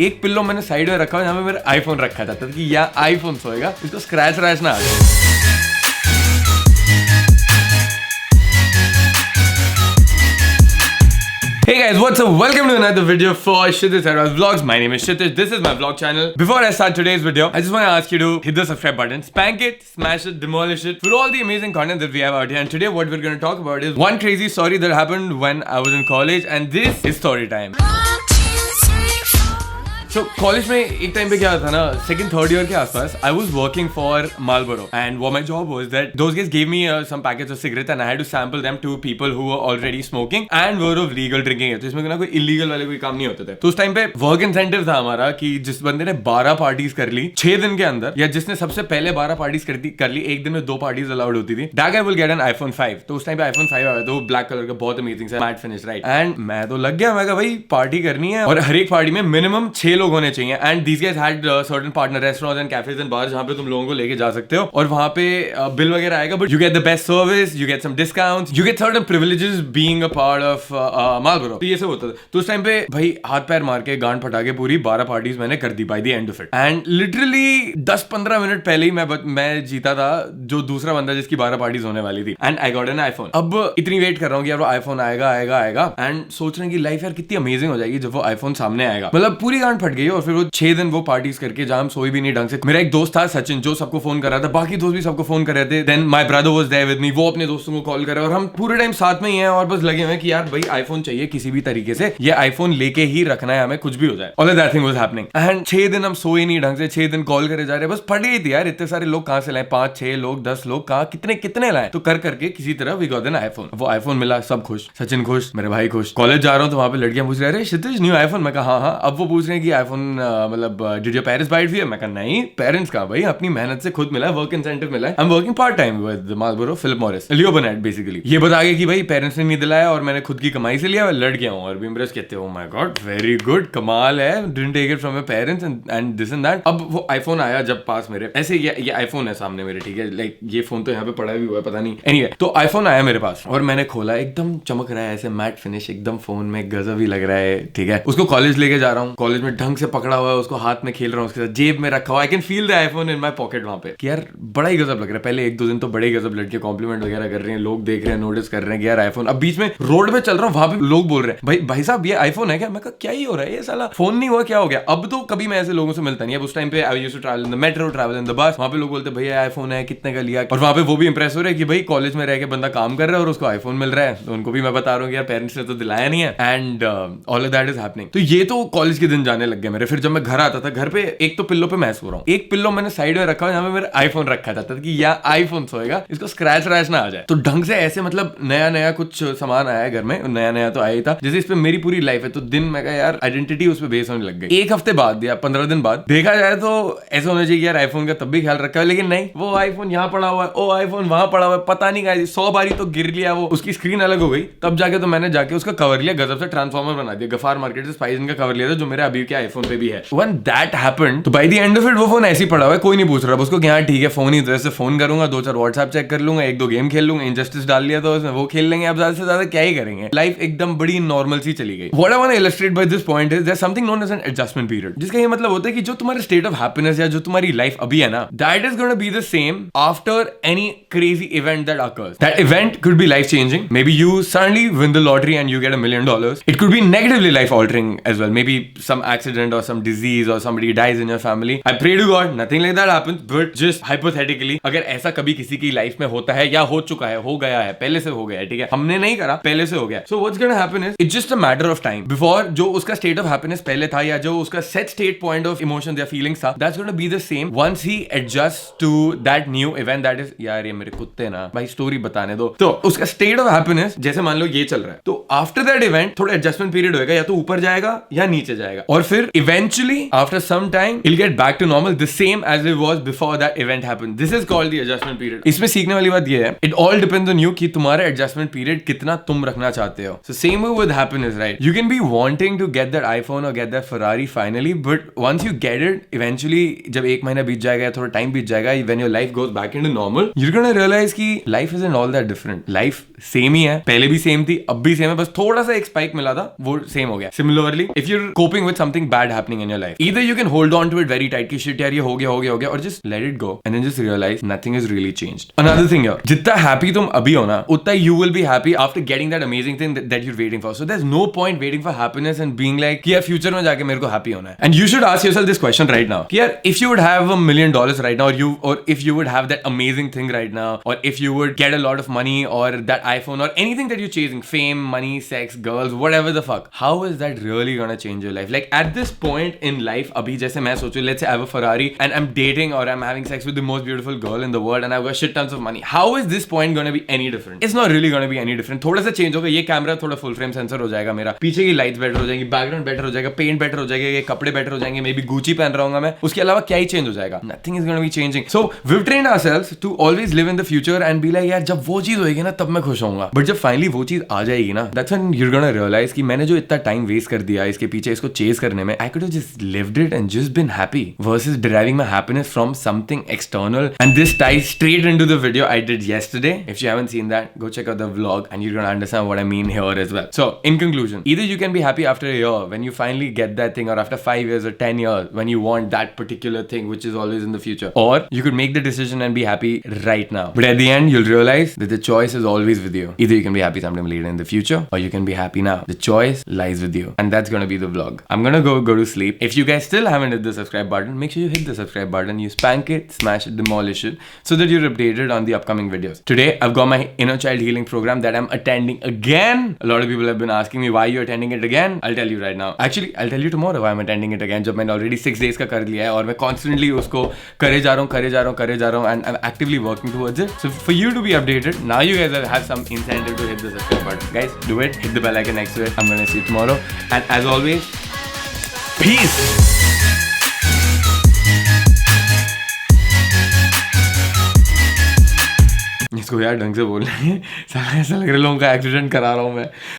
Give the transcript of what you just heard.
एक पिल्लो मैंने साइड में रखा है जहाँ पे मेरा आईफोन रखा था ताकि यहाँ आईफोन सोएगा, इसको स्क्रैच रैच ना आ जाए। Hey guys, what's up? Welcome to another video for Kshitiz Sarwaz Vlogs. My name is Kshitiz. This is my vlog channel. Before I start today's video, I just want to ask you to hit the subscribe button, spank it, smash it, demolish it for all the amazing content that we have out here. And today what we're going to talk about is one crazy story that happened when I was in college, and this is story time. So college में एक time पे क्या था ना, second third year के आसपास I was working for Marlboro and what my job was that those guys gave me some packets of cigarettes and I had to sample them to people who were already smoking and were of legal drinking age. तो इसमें ना कोई illegal वाले कोई काम नहीं होते थे। तो उस टाइम पे वर्क इंसेंटिव था हमारा कि जिस बंदे ने 12 पार्टीज कर ली 6 दिन के अंदर, या जिसने सबसे पहले 12 पार्टीज कर ली एक दिन में 2 पार्टीज अलाउड होती थी, that guy will get an iPhone 5। तो उस टाइम पे iPhone 5 आया था, वो ब्लैक कलर का बहुत अमेजिंग सा मैट फिनिश, राइट। एंड मैं तो लग गया, मैं कहा भाई पार्टी करनी है और हर एक पार्टी में मिनिमम 6 लोग होने चाहिए। And these guys had certain partner restaurants and cafes and bars जहाँ पे तुम लोगों को लेके जा सकते हो और वहाँ पे बिल वगैरह आएगा, but you get the best service, you get some discounts, you get certain privileges being a part of Marlboro। तो ये सब होता था। तो उस टाइम पे भाई हाथ पैर मार के गांड फटा के पूरी 12 पार्टीज मैंने कर दी by the end of it। And literally 10-15 minute पहले ही मैं जीता था जो दूसरा बंदा जिसकी 12 पार्टीज होने वाली थी। And I got an iPhone। अब इतनी वेट कर रहा हूँ कि यार वो iPhone आएगा एंड सोच रहे हैं कि लाइफ यार कितनी अमेजिंग हो जाएगी जब वो iPhone सामने आएगा। मतलब पूरी गांड फट गई और फिर वो 6 दिन वो पार्टीज करके जहां हम सोई भी नहीं ढंग से। मेरा एक दोस्त था सचिन जो सबको फोन कर रहा था, बाकी दोस्त भी सबको फोन कर रहे थे। Then my brother was there with me, वो अपने दोस्तों को कॉल कर रहा है और हम पूरे टाइम साथ में ही हैं और बस लगे हुए हैं कि यार भाई आईफोन चाहिए किसी भी तरीके से, ये आईफोन लेके ही रखना है हमें, कुछ भी हो जाए। All that thing was happening and 6 दिन हम सोए नहीं ढंग से, 6 दिन कॉल करे जा रहे, बस फट गई थी यार। इतने सारे लोग कहां से लाए, 5-6 लोग 10 लोग कहां कितने लाए, तो कर करके किसी तरह वी गॉट एन आईफोन। वो आईफोन मिला, सब खुश, सचिन खुश, मेरे भाई खुश। कॉलेज जा रहा हूँ तो वहां पे लड़कियां पूछ रही है क्षितिज न्यू आईफोन, मैं कहा हाँ। अब वो पूछ रहे हैं कि आईफोन मतलब did your parents buy it for you, मैं कहा नहीं, पेरेंट्स कहां भाई, अपनी मेहनत से खुद मिला है, वर्क इंसेंटिव मिला है। I am working part time with Marlboro Philip Morris Leo Burnett basically. ये बता के कि भाई पेरेंट्स ने नहीं दिलाया और मैंने खुद की कमाई से लिया, लड़ गया हूं। और भी इम्प्रेस कहते हो माय गॉड वेरी गुड, कमाल है, didn't take it from my parents and this and that. अब वो आईफोन आया जब पास मेरे, ऐसे ये आईफोन है सामने मेरे, ठीक है, लाइक ये फोन तो यहाँ पे पड़ा भी हुआ है पता नहीं, एनीवे। तो आईफोन आया मेरे पास और मैंने खोला, एकदम चमक रहा है ऐसे मैट फिनिश, एकदम फोन में गजब ही लग रहा है, ठीक है। उसको कॉलेज लेके जा रहा हूँ, कॉलेज में ढंग से पकड़ा हुआ है, उसको हाथ में खेल रहा हूँ, उसके साथ जेब में रखा हुआ, I can feel the iPhone in my pocket वहां पे कि यार बड़ा ही गजब लग रहा है। पहले 1-2 दिन तो बड़े गजब लड़के कॉम्प्लीमेंट वगैरह कर रहे हैं, लोग देख रहे हैं, नोटिस कर रहे हैं कि यार आईफोन। अब बीच में रोड पे चल रहा हूँ, वहां पे लोग बोल रहे हैं भाई साहब ये आईफोन है क्या, मैं कहा क्या ही हो रहा है, ये साला फोन नहीं हुआ क्या हो गया। अब तो कभी मैं ऐसे लोगों से मिलता नहीं। अब उस टाइम पे I used to travel in the metro, travel in the bus, वहां पे लोग बोलते भैया आईफोन है, कितने का लिया, और वहां पे वो भी इंप्रेस हो रहे हैं कि भाई कॉलेज में रह के बंदा काम कर रहा है और उसको आईफोन मिल रहा है। तो उनको भी मैं बता रहा हूँ कि यार पेरेंट्स ने तो दिलाया नहीं है and all of that is happening. तो ये तो कॉलेज के दिन जाने लग गए मेरे। फिर जब मैं घर आता था, घर पे एक तो पिल्लो पे मैं सो रहा हूँ, एक पिल्लो मैंने साइड में रखा है जहाँ पे मेरा आईफोन रखा था ताकि यहाँ आईफोन सोएगा, इसको स्क्रैच रैच ना आ जाए। तो ढंग से ऐसे मतलब नया कुछ सामान आया घर में, नया तो आया ही था, जैसे इस पे मेरी पूरी लाइफ है। तो दिन मैं कहा यार आइडेंटिटी उस पे बेस होने लग गई। एक हफ्ते बाद या 15 दिन बाद देखा जाए तो ऐसा होना चाहिए यार आईफोन का तब भी ख्याल रखा है, लेकिन नहीं, वो आईफोन यहाँ पड़ा हुआ है, ओ आईफोन वहां पड़ा हुआ है, पता नहीं कहा 100 बारी तो गिर लिया, वो उसकी स्क्रीन अलग हो गई, तब जाके तो मैंने जाके उसका कवर लिया, गजब से ट्रांसफॉर्मर बना दिया, गफार मार्केट से स्पाइस का कवर लिया था जो मेरे अभी के आईफोन पे भी है। व्हेन दैट हैपेंड तो by the end of it वो फोन ऐसे ही पड़ा हुआ है, कोई नहीं पूछ रहा उसको कि हाँ ठीक है फोन ही तो, ऐसे फोन करूंगा, 2-4 व्हाट्सएप चेक कर लूंगा, 1-2 गेम खेल लूंगा, इनजस्टिस डाल लिया तो उसमें वो खेल लेंगे, अब ज्यादा से ज्यादा क्या ही करेंगे। लाइफ एकदम बड़ी नॉर्मल सी चली गई। What I want to illustrate by this point is there something known as an adjustment period, जिसका ये मतलब होता है कि जो तुम्हारा स्टेट ऑफ हैप्पीनेस या जो तुम्हारी लाइफ अभी है ना, that is gonna be the same after any crazy event that occurs. That event could be life changing, maybe you suddenly win the lottery and you get $1 million। It could be negatively life altering as well, maybe some accident और some disease और somebody dies in your family। I pray to God nothing like that happens, but just hypothetically अगर ऐसा कभी किसी की life में होता है या हो चुका है, हो गया है, पहले से हो गया है, ठीक है, हमने नहीं करा, पहले से हो गया, so what's gonna happen is it's just a matter of time before जो उसका state of happiness पहले था या जो उसका set state point of emotions या feelings था, that's gonna be the same once he adjusts to that new event that is यार ये मेरे कुत्ते ना भाई स्टोरी बताने दो। तो उसका state of happiness जैसे मान लो ये चल रहा है, तो after that event थोड़ा adjustment period होएगा, या तो ऊपर जाएगा या नीचे जाएगा, और फिर eventually after some time he'll get back to normal the same as it was before that event happened। This is called the adjustment period। इसमें सीखने वाली बात ये है, it all depends on you कि तुम्हारा adjustment period कितना तुम रखना चाहते हो। So same way with happiness, right? You can be wanting to get that iPhone or get that Ferrari finally, but once you get it, eventually जब 1 महीना बीत जाएगा, थोड़ा टाइम बीत जाएगा, when your life goes back into normal, you're gonna realize कि life isn't all that different। Life same ही है, पहले भी same थी, अब भी same है, बस थोड़ा सा एक spike मिला था, वो same हो गया। Similarly, if you're coping with something bad happening in your life. Either you can hold on to it very tight कि shit यार ये हो गया और just let it go and then just realize nothing has really changed. Another thing here, जितना happy तुम अभी हो ना उतना you will be happy after getting that amazing thing that you're waiting for. So there's no point waiting for happiness and being like कि यार future में जाके मेरे को happy होना है. And you should ask yourself this question right now कि यार if you would have $1 million right now or if you would have that amazing thing right now or if you would get a lot of money or that iPhone or anything that you're chasing, fame, money, sex, girls, whatever the fuck, how is that really gonna change your life? Like at this point in life, abhi jaise main sochu, let's say I have a Ferrari and I'm dating or I'm having sex with the most beautiful girl in the world and I've got shit tons of money. How is this point gonna be any different? It's not really gonna be any different. थोड़ा सा change होगा, ये camera थोड़ा full frame sensor हो जाएगा मेरा, पीछे की lights better हो जाएंगी, background better हो जाएगा, paint better हो जाएगा, ये कपड़े better हो जाएंगे, maybe Gucci पहन रहा हूँगा मैं, उसके अलावा क्या ही change हो जाएगा? Nothing is gonna be changing. So we've trained ourselves to always live in the future and be like यार जब वो चीज होएगी ना तब मैं खुश होऊंगा. But जब finally वो चीज आ जाएगी ना, that's when you're gonna realize कि मैंने जो इतना time waste कर दिया इसके पीछे इसको chase करने में, I could have just lived it and just been happy versus deriving my happiness from something external. And this ties straight into the video I did yesterday. If you haven't seen that, go check out the vlog and you're gonna understand what I mean here as well. So in conclusion, either you can be happy after a year when you finally get that thing, or after 5 years or 10 years when you want that particular thing which is always in the future, or you could make the decision and be happy right now. But at the end, you'll realize that the choice is always with you. Either you can be happy sometime later in the future, or you can be happy now. The choice lies with you. And that's gonna be the vlog. I'm gonna go to sleep. If you guys still haven't hit the subscribe button, make sure you hit the subscribe button. You spank it, smash it, demolish it, so that you're updated on the upcoming videos. Today, I've got my inner child healing program that I'm attending again. A lot of people have been asking me why you're attending it again. I'll tell you right now. Actually, I'll tell you tomorrow why I'm attending it again. जब मैंने already 6 days का कर लिया है और मैं constantly उसको करे जा रहा हूँ and I'm actively working towards it. So for you to be updated, now you guys have some incentive to hit the subscribe button. Guys, do it. Hit the bell icon next to it. I'm gonna see you tomorrow. And as always, peace. इसको यार ढंग से बोलना है, ऐसा लग रहा है लोगों का एक्सीडेंट करा रहा हूँ मैं.